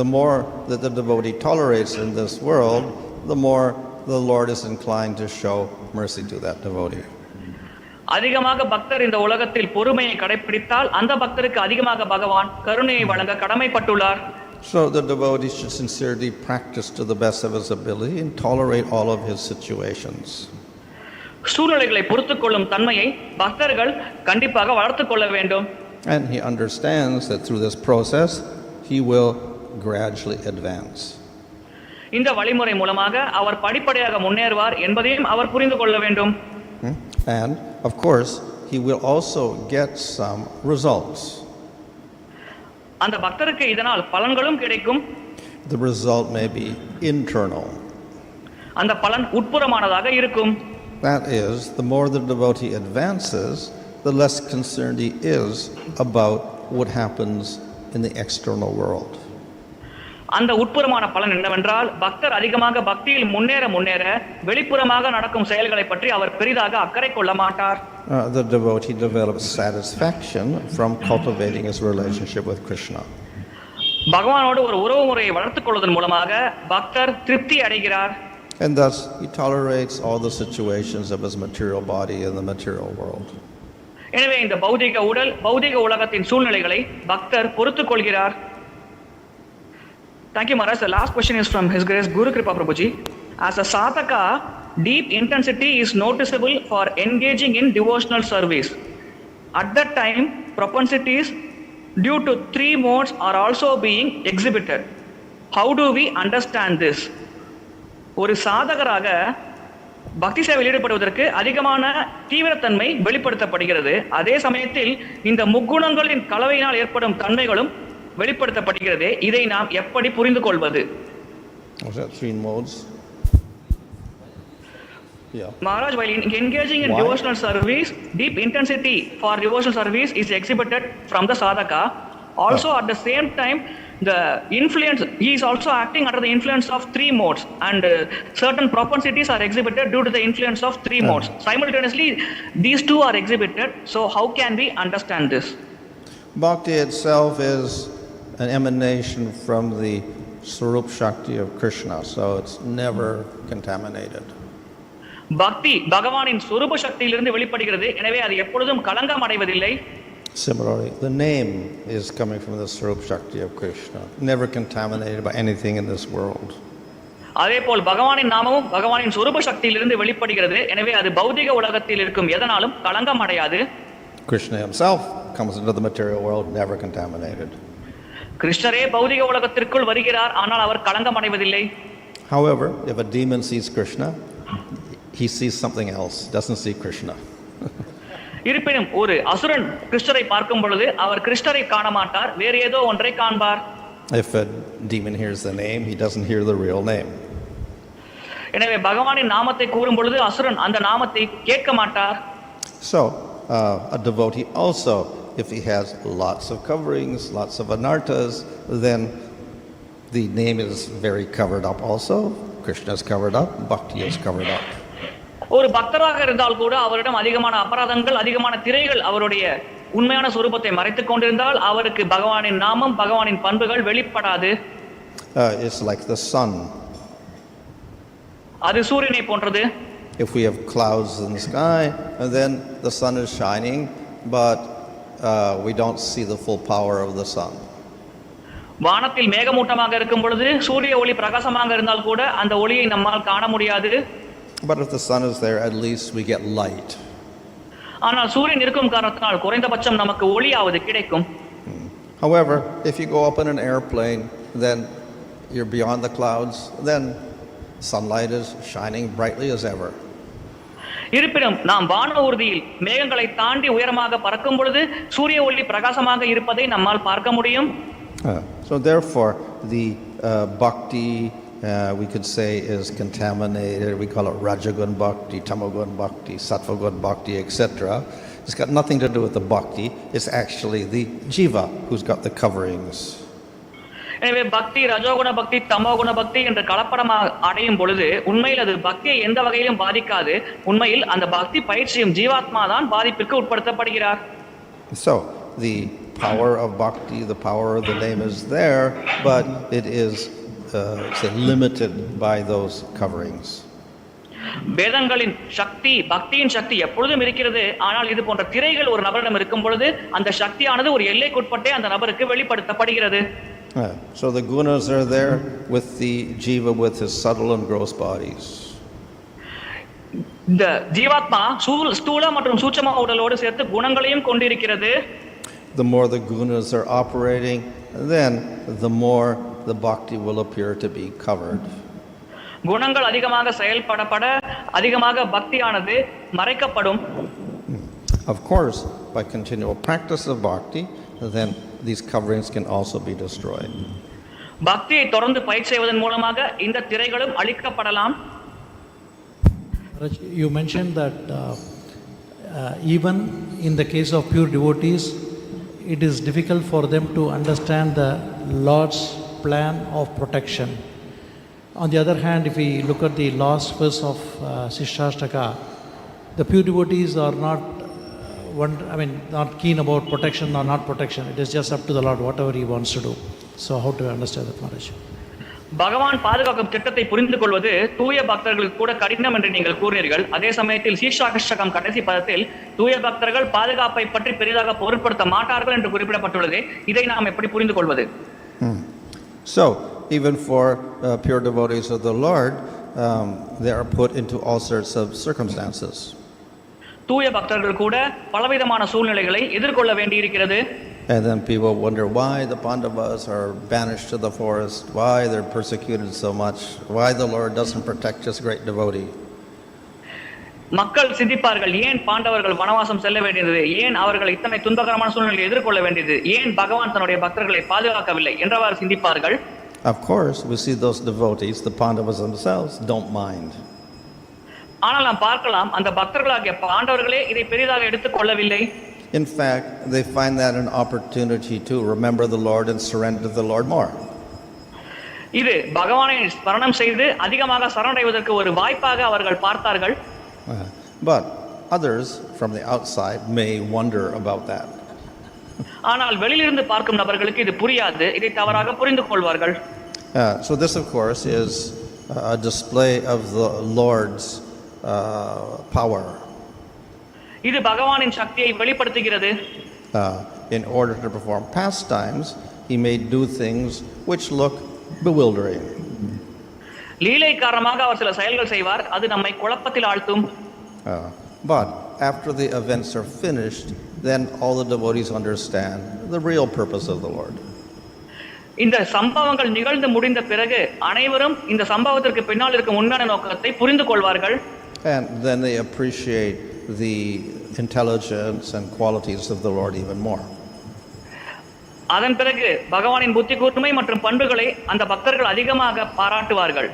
The more that the devotee tolerates in this world, the more the Lord is inclined to show mercy to that devotee. அதிகமாக பக்தர் இந்த உலகத்தில் பொறுமையை கடைபிடித்தால் அந்த பக்தருக்கு அதிகமாக பகவான் கருணையை வழங்க கடமைப்பட்டுள்ளார். So the devotee should sincerely practice to the best of his ability and tolerate all of his situations. சூழ்நிலைகளை பொறுத்துக் கொள்ளும் தன்மையை பக்தர்கள் கண்டிப்பாக வளர்த்துக் கொள்ள வேண்டும். And he understands that through this process he will gradually advance. இந்த வழிமுறை மூலமாக அவர் படிப்படியாக முன்னேறுவார் என்பதையும் அவர் புரிந்து கொள்ள வேண்டும். And of course he will also get some results. அந்த பக்தருக்கு இதனால் பலன்களும் கிடைக்கும். The result may be internal. அந்த பலன் உட்புறமானதாக இருக்கும். That is, the more the devotee advances, the less concerned he is about what happens in the external world. அந்த உட்புறமான பலன் என்னவென்றால் பக்தர் அதிகமாக பக்தியில் முன்னேற முன்னேற வெளிப்புறமாக நடக்கும் செயல்களை பற்றி அவர் பெரிதாக அக்கறை கொள்ள மாட்டார். The devotee develops satisfaction from cultivating his relationship with Krishna. பகவானோடு ஒரு உறவு முறையை வளர்த்துக் கொள்வதன் மூலமாக பக்தர் திருப்தி அடைகிறார். And thus he tolerates all the situations of his material body in the material world. எனவே இந்த பௌதிக உடல் பௌதிக உலகத்தின் சூழ்நிலைகளை பக்தர் பொறுத்துக் கொள்கிறார். Thank you, Maharaj. The last question is from His Grace Guru Kripa Prabhuji. As a sadhaka, deep intensity is noticeable for engaging in devotional service. At that time, propensities due to 3 modes are also being exhibited. How do we understand this? ஒரு சாதகராக பக்தி சேவையில் ஈடுபடுவதற்கு அதிகமான தீவிரத்தன்மை வெளிப்படுத்தப்படுகிறது. அதே சமயத்தில் இந்த முக்குணங்களின் கலவையினால் ஏற்படும் தன்மைகளும் வெளிப்படுத்தப்படுகிறது. இதை நாம் எப்படி புரிந்து கொள்வது? Was that 3 modes? Yeah. Maharaj, while engaging in devotional service, deep intensity for devotional service is exhibited from the sadhaka. Also at the same time, the influence, he is also acting under the influence of 3 modes, and certain propensities are exhibited due to the influence of 3 modes. Simultaneously, these 2 are exhibited. So how can we understand this? Bhakti itself is an emanation from the Swarup Shakti of Krishna, so it's never contaminated. பக்தி பகவானின் ஸ்வரூப சக்தியிலிருந்து வெளிப்படுகிறது. எனவே அது எப்பொழுதும் களங்கம் அடைவதில்லை. Similarly, the name is coming from the Swarup Shakti of Krishna, never contaminated by anything in this world. அதேபோல் பகவானின் நாமமும் பகவானின் ஸ்வரூப சக்தியிலிருந்து வெளிப்படுகிறது. எனவே அது பௌதிக உலகத்தில் இருக்கும் எதனாலும் களங்கம் அடையாது. Krishna himself comes into the material world, never contaminated. கிருஷ்ணரே பௌதிக உலகத்திற்குள் வருகிறார், ஆனால் அவர் களங்கம் அடைவதில்லை. However, if a demon sees Krishna, he sees something else, doesn't see Krishna. இருப்பினும் ஒரு அசுரன் கிருஷ்ணரை பார்க்கும் பொழுது அவர் கிருஷ்ணரை காண மாட்டார், வேறு ஏதோ ஒன்றை காண்பார். If a demon hears the name, he doesn't hear the real name. எனவே பகவானின் நாமத்தை கூறும் பொழுது அசுரன் அந்த நாமத்தை கேட்க மாட்டார். So, a devotee also, if he has lots of coverings, lots of anarthas, then the name is very covered up also. Krishna is covered up, bhakti is covered up. ஒரு பக்தராக இருந்தால் கூட அவரிடம் அதிகமான அபராதங்கள் அதிகமான திரைகள் அவருடைய உண்மையான சுரூபத்தை மறைத்துக் கொண்டிருந்தால் அவருக்கு பகவானின் நாமம் பகவானின் பண்புகள் வெளிப்படாது. It's like the sun. அது சூரியனை போன்றது. If we have clouds in the sky and then the sun is shining, but we don't see the full power of the sun. வானத்தில் மேகமூட்டமாக இருக்கும் பொழுது சூரிய ஒளி பிரகாசமாக இருந்தால் கூட அந்த ஒளியை நம்மால் காண முடியாது. But if the sun is there, at least we get light. ஆனால் சூரியன் இருக்கும் காரணத்தினால் குறைந்தபட்சம் நமக்கு ஒளியாவது கிடைக்கும். However, if you go up in an airplane, then you're beyond the clouds, then sunlight is shining brightly as ever. இருப்பினும் நாம் வான ஊர்தியில் மேகங்களை தாண்டி உயரமாக பறக்கும் பொழுது சூரிய ஒளி பிரகாசமாக இருப்பதை நம்மால் பார்க்க முடியும். So therefore, the bhakti we could say is contaminated. We call it Rajagun Bhakti, Tamagun Bhakti, Sattvagun Bhakti, etc. It's got nothing to do with the bhakti. It's actually the jiva who's got the coverings. எனவே பக்தி ரஜோகுண பக்தி தமோகுண பக்தி என்ற கலப்படமாக அடையும் பொழுது உண்மையில் அது பக்தியை எந்த வகையிலும் பாதிக்காது. உண்மையில் அந்த பக்தி பயிற்சியும் ஜீவாத்மா தான் பாதிப்பிற்கு உட்படுத்தப்படுகிறார். So the power of bhakti, the power of the name is there, but it is say limited by those coverings. வேதங்களின் சக்தி பக்தியின் சக்தி எப்பொழுதும் இருக்கிறது. ஆனால் இது போன்ற திரைகள் ஒரு நபரிடம் இருக்கும் பொழுது அந்த சக்தியானது ஒரு எல்லைக்குட்பட்டே அந்த நபருக்கு வெளிப்படுத்தப்படுகிறது. So the gunas are there with the jiva with his subtle and gross bodies. இந்த ஜீவாத்மா ஸ்தூல மற்றும் சூட்சம உடலோடு சேர்த்து குணங்களையும் கொண்டிருக்கிறது. The more the gunas are operating, then the more the bhakti will appear to be covered. குணங்கள் அதிகமாக செயல்படப்பட அதிகமாக பக்தியானது மறைக்கப்படும். Of course, by continual practice of bhakti, then these coverings can also be destroyed. பக்தியை தொடர்ந்து பயிற்சி செய்வதன் மூலமாக இந்த திரைகளும் அழிக்கப்படலாம். You mentioned that even in the case of pure devotees, it is difficult for them to understand the Lord's plan of protection. On the other hand, if we look at the last verse of Shishtashtaka, the pure devotees are not not keen about protection or not protection. It is just up to the Lord, whatever He wants to do. So how to understand that, Maharaj? பகவான் பாதுகாக்கும் திட்டத்தை புரிந்து கொள்வது தூய பக்தர்களுக்கு கூட கடினம் என்று நீங்கள் கூறினீர்கள். அதே சமயத்தில் சீஷாஷ்டகம் கடைசி பதத்தில் தூய பக்தர்கள் பாதுகாப்பை பற்றி பெரிதாக பொருட்படுத்த மாட்டார்கள் என்று குறிப்பிடப்பட்டுள்ளது. இதை நாம் எப்படி புரிந்து கொள்வது? So even for pure devotees of the Lord, they are put into all sorts of circumstances. தூய பக்தர்கள் கூட பலவிதமான சூழ்நிலைகளை எதிர்கொள்ள வேண்டியிருக்கிறது. And then people wonder why the Pandavas are banished to the forest, why they're persecuted so much, why the Lord doesn't protect this great devotee. மக்கள் சிந்திப்பார்கள், ஏன் பாண்டவர்கள் வனவாசம் செல்ல வேண்டியது, ஏன் அவர்கள் இத்தனை துன்பகரமான சூழ்நிலையை எதிர்கொள்ள வேண்டியது, ஏன் பகவான் தன்னுடைய பக்தர்களை பாதுகாக்கவில்லை என்றவாறு சிந்திப்பார்கள். Of course, we see those devotees, the Pandavas themselves, don't mind. ஆனால் நாம் பார்க்கலாம், அந்த பக்தர்களாகிய பாண்டவர்களே இதை பெரிதாக எடுத்துக்கொள்ளவில்லை. In fact, they find that an opportunity to remember the Lord and surrender to the Lord more. இது பகவானை ஸ்மரணம் செய்து அதிகமாக சரணடைவதற்கு ஒரு வாய்ப்பாக அவர்கள் பார்த்தார்கள். But others from the outside may wonder about that. ஆனால் வெளியிலிருந்து பார்க்கும் நபர்களுக்கு இது புரியாது, இதை தவறாக புரிந்து கொள்வார்கள். So this of course is a display of the Lord's power. இது பகவானின் சக்தியை வெளிப்படுத்துகிறது. In order to perform pastimes, he may do things which look bewildering. லீலை காரணமாக அவர் சில செயல்கள் செய்வார், அது நம்மை குழப்பத்தில் ஆழ்த்தும். But after the events are finished, then all the devotees understand the real purpose of the Lord. இந்த சம்பவங்கள் நிகழ்ந்து முடிந்த பிறகு அனைவரும் இந்த சம்பவத்திற்கு பின்னால் இருக்கும் உண்மையான நோக்கத்தை புரிந்து கொள்வார்கள். And then they appreciate the intelligence and qualities of the Lord even more. அதன் பிறகு பகவானின் புத்தி கூர்மை மற்றும் பண்புகளை அந்த பக்தர்கள் அதிகமாக பாராட்டுவார்கள்.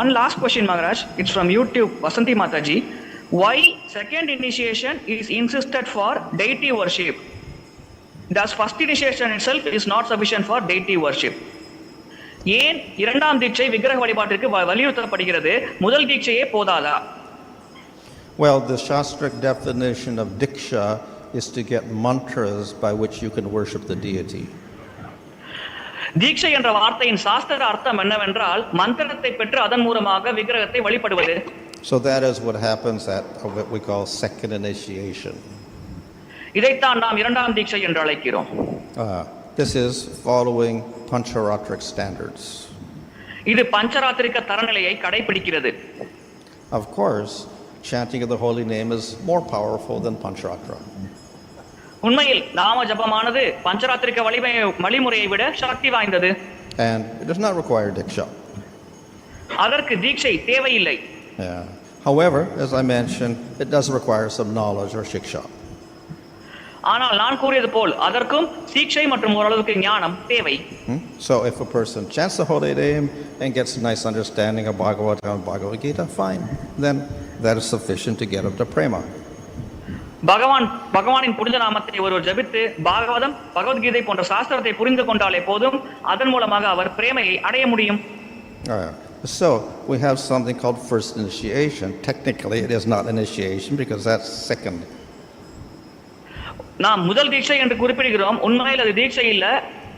One last question, Maharaj. It's from YouTube, Vasanti Mataji. Why second initiation is insisted for deity worship? Thus first initiation itself is not sufficient for deity worship. ஏன் இரண்டாம் தீட்சை விக்கிரக வழிபாட்டிற்கு வலியுறுத்தப்படுகிறது, முதல் தீட்சையே போதாதா? Well, the Shastric definition of Diksha is to get mantras by which you can worship the deity. தீட்சை என்ற வார்த்தையின் சாஸ்திர அர்த்தம் என்னவென்றால் மந்திரத்தை பெற்று அதன் மூலமாக விக்கிரகத்தை வழிபடுவது. So that is what happens at what we call second initiation. இதைத்தான் நாம் இரண்டாம் தீட்சை என்று அழைக்கிறோம். This is following Pancharatric standards. இது பஞ்சராத்திரிக தரநிலையை கடைபிடிக்கிறது. Of course, chanting of the holy name is more powerful than Pancharatra. உண்மையில் நாம ஜபமானது பஞ்சராத்திரிக வழிமுறையை விட சக்தி வாய்ந்தது. And it does not require diksha. அதற்கு தீட்சை தேவையில்லை. However, as I mentioned, it does require some knowledge or shiksha. ஆனால் நான் கூறியது போல் அதற்கும் தீட்சை மற்றும் ஓரளவுக்கு ஞானம் தேவை. So if a person chants the holy name and gets a nice understanding of Bhagavatam and Bhagavad Gita, fine. Then that is sufficient to get up to prema. பகவானின் புனித நாமத்தை ஒருவர் ஜபித்து பாகவதம் பகவத்கீதை போன்ற சாஸ்திரத்தை புரிந்து கொண்டாலே போதும், அதன் மூலமாக அவர் பிரேமையை அடைய முடியும். So we have something called first initiation. Technically it is not initiation because that's second. நாம் முதல் தீட்சை என்று குறிப்பிடுகிறோம், உண்மையில் அது தீட்சை இல்ல,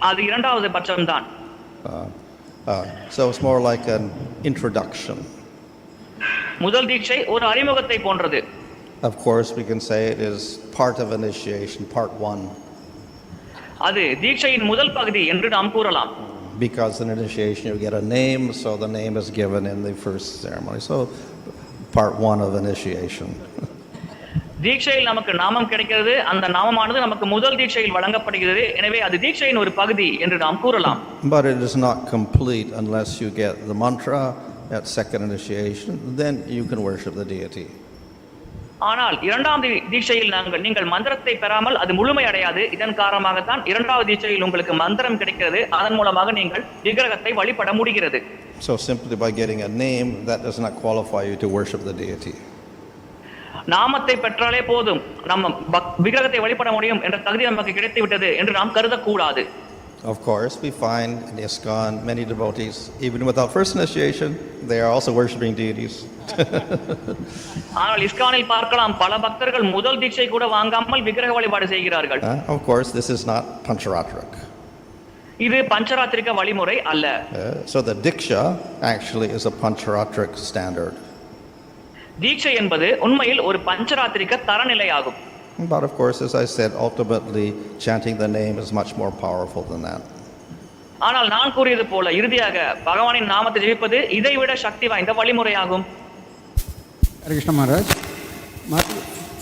அது இரண்டாவது பட்சம்தான். So it's more like an introduction. முதல் தீட்சை ஒரு அறிமுகத்தை போன்றது. Of course we can say it is part of initiation, part 1. அது தீட்சையின் முதல் பகுதி என்று நாம் கூறலாம். Because in initiation you get a name, so the name is given in the first ceremony. So part 1 of initiation. தீட்சையில் நமக்கு நாமம் கிடைக்கிறது, அந்த நாமமானது நமக்கு முதல் தீட்சையில் வழங்கப்படுகிறது. எனவே அது தீட்சையின் ஒரு பகுதி என்று நாம் கூறலாம். But it is not complete unless you get the mantra at second initiation, then you can worship the deity. ஆனால் இரண்டாம் தீட்சையில் நீங்கள் மந்திரத்தை பெறாமல் அது முழுமை அடையாது. இதன் காரணமாகத்தான் இரண்டாவது தீட்சையில் உங்களுக்கு மந்திரம் கிடைக்கிறது, அதன் மூலமாக நீங்கள் விக்கிரகத்தை வழிபட முடிகிறது. So simply by getting a name, that does not qualify you to worship the deity. நாமத்தை பெற்றாலே போதும் நம்ம விக்கிரகத்தை வழிபட முடியும் என்ற தகுதி நமக்கு கிடைத்து விட்டது என்று நாம் கருதக்கூடாது. Of course, we find in ISKCON many devotees, even without first initiation, they are also worshiping deities. ஆனால் இஸ்கானில் பார்க்கலாம் பல பக்தர்கள் முதல் தீட்சை கூட வாங்காமல் விக்கிரக வழிபாடு செய்கிறார்கள். Of course, this is not Pancharatrik. இது பஞ்சராத்திரிக வழிமுறை அல்ல. So the Diksha actually is a Pancharatrik standard. தீட்சை என்பது உண்மையில் ஒரு பஞ்சராத்திரிக தரநிலையாகும். But of course, as I said, ultimately chanting the name is much more powerful than that. ஆனால் நான் கூறியது போல இறுதியாக பகவானின் நாமத்தை ஜெபிப்பது இதைவிட சக்தி வாய்ந்த வழிமுறையாகும். Hare Krishna Maharaj.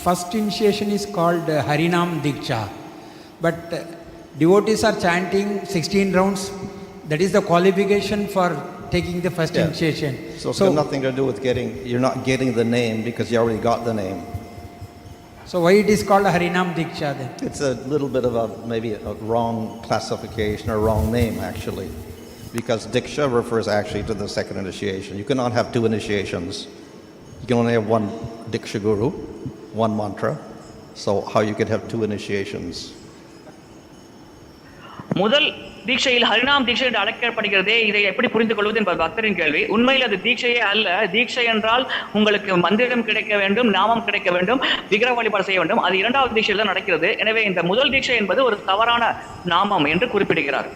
First initiation is called Harinam Diksha. But devotees are chanting 16 rounds. That is the qualification for taking the first initiation. So it's got nothing to do with you're not getting the name because you already got the name. So why it is called Harinam Diksha then? It's a little bit of maybe a wrong classification or wrong name actually. Because Diksha refers actually to the second initiation. You cannot have two initiations. You can only have one Diksha Guru, one mantra. So how you can have two initiations? முதல் தீட்சையில் ஹரிநாம் தீட்சை என்று அழைக்கப்படுகிறதே, இதை எப்படி புரிந்து கொள்வது என்பது பக்தரின் கேள்வி. உண்மையில் அது தீட்சையே அல்ல. தீட்சை என்றால் உங்களுக்கு மந்திரம் கிடைக்க வேண்டும், நாமம் கிடைக்க வேண்டும், விக்கிரக வழிபாடு செய்ய வேண்டும். அது இரண்டாவது தீட்சையில் தான் நடக்கிறது. எனவே இந்த முதல் தீட்சை என்பது ஒரு தவறான நாமம் என்று குறிப்பிடுகிறார்.